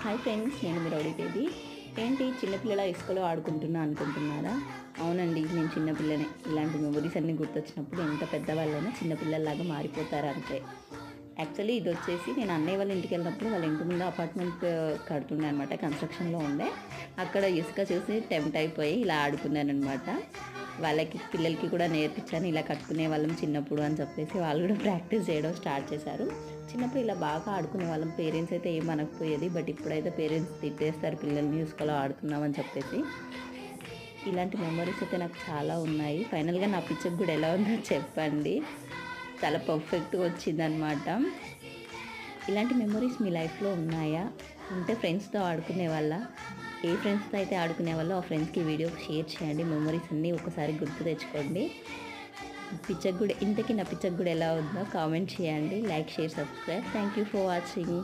Hi friends, నేను మీ rowdy baby. ఏంటి చిన్నపిల్లల ఇసుకలో ఆడుకుంటున్నా అనుకుంటున్నారా? అవునండి, నేను చిన్నపిల్లనే. ఇలాంటి మెమొరీస్ అన్నీ గుర్తొచ్చినప్పుడు ఎంత పెద్దవాళ్ళైనా చిన్నపిల్లల్లాగా మారిపోతారు అంతే. యాక్చువల్లీ ఇది వచ్చేసి నేను అన్నయ్య వాళ్ళ ఇంటికి వెళ్ళినప్పుడు వాళ్ళ ఇంటి ముందు అపార్ట్మెంట్ కడుతుండే అనమాట, కన్స్ట్రక్షన్లో ఉండే. అక్కడ ఇసుక చూసి టెంప్ట్ అయిపోయి ఇలా ఆడుకున్నాను అనమాట. వాళ్ళకి పిల్లలకి కూడా నేర్పించాను, ఇలా కట్టుకునే వాళ్ళం చిన్నప్పుడు అని చెప్పేసి వాళ్ళు కూడా ప్రాక్టీస్ చేయడం స్టార్ట్ చేశారు. చిన్నప్పుడు ఇలా బాగా ఆడుకునే వాళ్ళం. పేరెంట్స్ అయితే ఏం అనకపోయేది, బట్ ఇప్పుడైతే పేరెంట్స్ తిట్టేస్తారు పిల్లల్ని ఇసుకలో ఆడుకున్నామని చెప్పేసి. ఇలాంటి మెమరీస్ అయితే నాకు చాలా ఉన్నాయి. ఫైనల్గా నా పిక్చర్ కూడా ఎలా ఉందో చెప్పండి. చాలా పర్ఫెక్ట్గా వచ్చిందనమాట. ఇలాంటి మెమరీస్ మీ లైఫ్లో ఉన్నాయా? ఉంటే ఫ్రెండ్స్తో ఆడుకునే వాళ్ళ? ఏ ఫ్రెండ్స్తో అయితే ఆడుకునే వాళ్ళో ఆ ఫ్రెండ్స్కి ఈ వీడియో షేర్ చేయండి. మెమరీస్ అన్నీ ఒకసారి గుర్తు తెచ్చుకోండి. పిక్చర్ కూడా ఇంతకీ నా పిక్చర్ కూడా ఎలా ఉందో కామెంట్ చేయండి. Like, share, subscribe. Thank you for watching.